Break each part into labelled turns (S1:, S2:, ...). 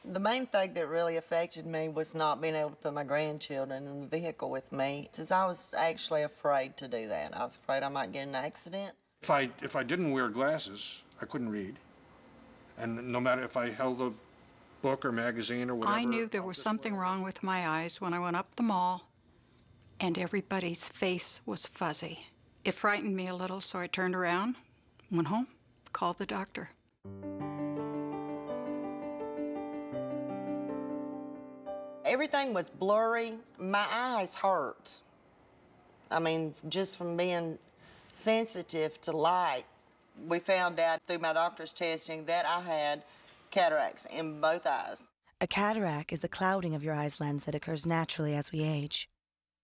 S1: The main thing that really affected me was not being able to put my grandchildren in the vehicle with me, since I was actually afraid to do that. I was afraid I might get in an accident.
S2: If I didn't wear glasses, I couldn't read. And no matter if I held a book or magazine or whatever.
S3: I knew there was something wrong with my eyes when I went up the mall and everybody's face was fuzzy. It frightened me a little, so I turned around, went home, called the doctor.
S1: Everything was blurry. My eyes hurt. I mean, just from being sensitive to light. We found out through my doctor's testing that I had cataracts in both eyes.
S4: A cataract is the clouding of your eye's lens that occurs naturally as we age.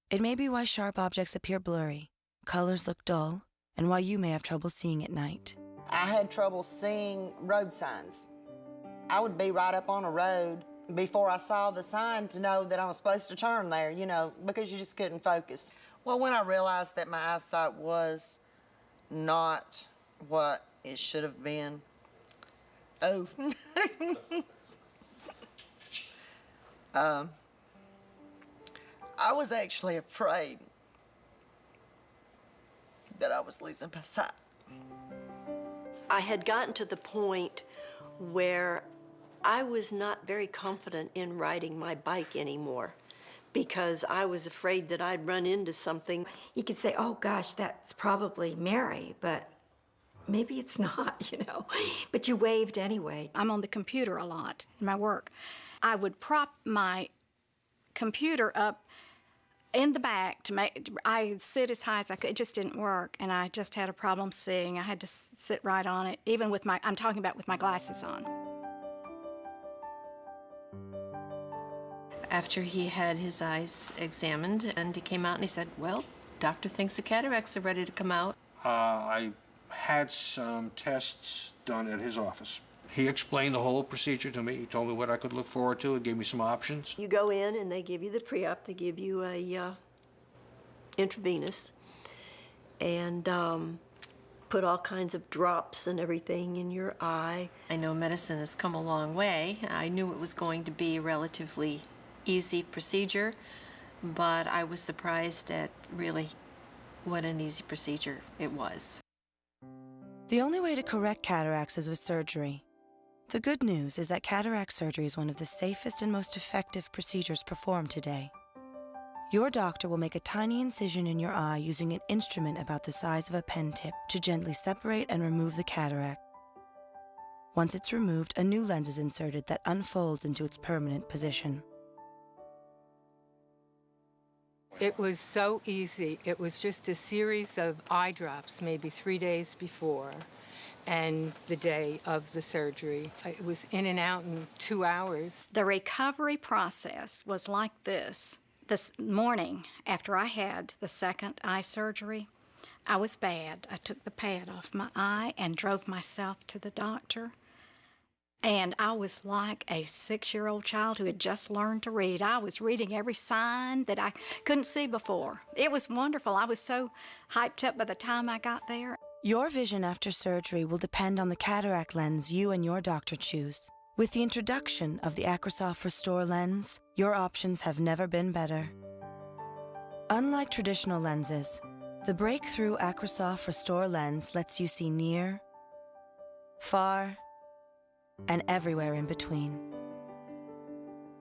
S4: It may be why sharp objects appear blurry, colors look dull, and why you may have trouble seeing at night.
S1: I had trouble seeing road signs. I would be right up on a road before I saw the sign to know that I was supposed to turn there, you know, because you just couldn't focus. Well, when I realized that my eyesight was not what it should have been, I was actually afraid that I was losing my sight.
S5: I had gotten to the point where I was not very confident in riding my bike anymore because I was afraid that I'd run into something.
S6: You could say, oh gosh, that's probably Mary, but maybe it's not, you know. But you waved anyway.
S3: I'm on the computer a lot in my work. I would prop my computer up in the back to make, I'd sit as high as I could. It just didn't work, and I just had a problem seeing. I had to sit right on it, even with my, I'm talking about with my glasses on.
S7: After he had his eyes examined, and he came out and he said, well, doctor thinks the cataracts are ready to come out.
S2: I had some tests done at his office. He explained the whole procedure to me. He told me what I could look forward to. He gave me some options.
S5: You go in and they give you the pre-op. They give you a intravenous and put all kinds of drops and everything in your eye.
S7: I know medicine has come a long way. I knew it was going to be a relatively easy procedure, but I was surprised at really what an easy procedure it was.
S4: The only way to correct cataracts is with surgery. The good news is that cataract surgery is one of the safest and most effective procedures performed today. Your doctor will make a tiny incision in your eye using an instrument about the size of a pen tip to gently separate and remove the cataract. Once it's removed, a new lens is inserted that unfolds into its permanent position.
S8: It was so easy. It was just a series of eye drops, maybe 3 days before, and the day of the surgery. It was in and out in 2 hours.
S3: The recovery process was like this. This morning, after I had the second eye surgery, I was bad. I took the pad off my eye and drove myself to the doctor. And I was like a 6-year-old child who had just learned to read. I was reading every sign that I couldn't see before. It was wonderful. I was so hyped up by the time I got there.
S4: Your vision after surgery will depend on the cataract lens you and your doctor choose. With the introduction of the Cacrysof Restor lens, your options have never been better. Unlike traditional lenses, the breakthrough Cacrysof Restor lens lets you see near, far, and everywhere in between.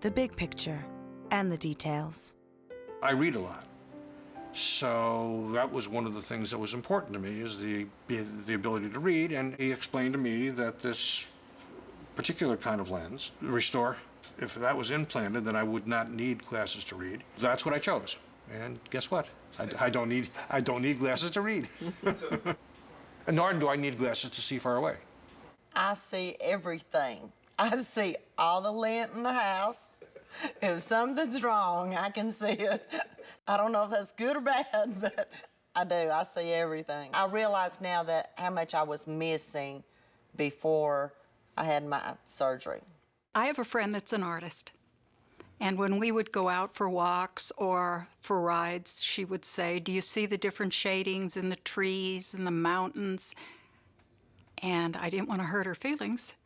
S4: The big picture and the details.
S2: I read a lot. So that was one of the things that was important to me, is the ability to read, and he explained to me that this particular kind of lens, Restor, if that was implanted, then I would not need glasses to read. That's what I chose. And guess what? I don't need glasses to read. And nor do I need glasses to see far away.
S1: I see everything. I see all the lint in the house. If something's wrong, I can see it. I don't know if that's good or bad, but I do. I see everything. I realize now that how much I was missing before I had my surgery.
S3: I have a friend that's an artist. And when we would go out for walks or for rides, she would say, do you see the different shadings in the trees and the mountains? And I didn't want to hurt her feelings,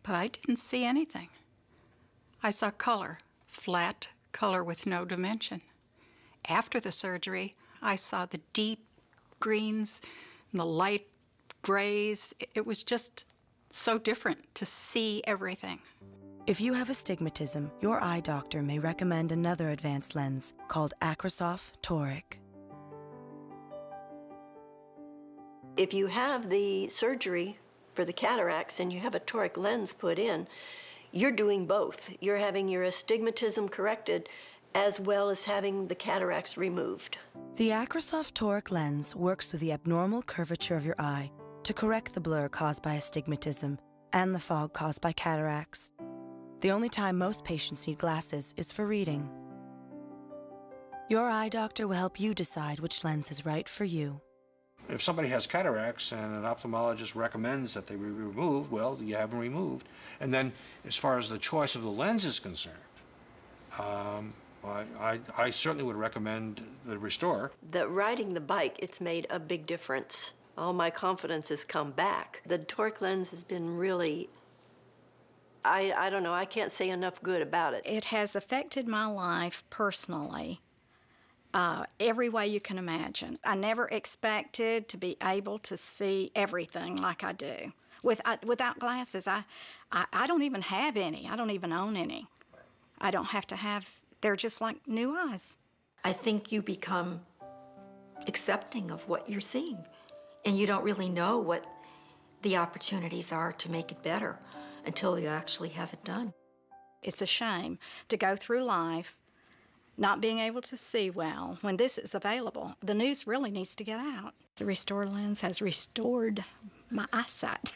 S3: but I didn't see anything.
S9: I saw color, flat color with no dimension. After the surgery, I saw the deep greens and the light grays. It was just so different to see everything.
S4: If you have astigmatism, your eye doctor may recommend another advanced lens called Cacrysof Toric.
S5: If you have the surgery for the cataracts and you have a toric lens put in, you're doing both. You're having your astigmatism corrected as well as having the cataracts removed.
S4: The Cacrysof Toric lens works with the abnormal curvature of your eye to correct the blur caused by astigmatism and the fog caused by cataracts. The only time most patients need glasses is for reading. Your eye doctor will help you decide which lens is right for you.
S2: If somebody has cataracts and an ophthalmologist recommends that they be removed, well, you have them removed. And then as far as the choice of the lens is concerned, I certainly would recommend the Restor.
S5: That riding the bike, it's made a big difference. All my confidence has come back. The toric lens has been really, I don't know, I can't say enough good about it.
S3: It has affected my life personally, every way you can imagine. I never expected to be able to see everything like I do. Without glasses, I don't even have any. I don't even own any. I don't have to have, they're just like new eyes.
S6: I think you become accepting of what you're seeing, and you don't really know what the opportunities are to make it better until you actually have it done.
S3: It's a shame to go through life not being able to see well when this is available. The news really needs to get out. The Restor lens has restored my eyesight.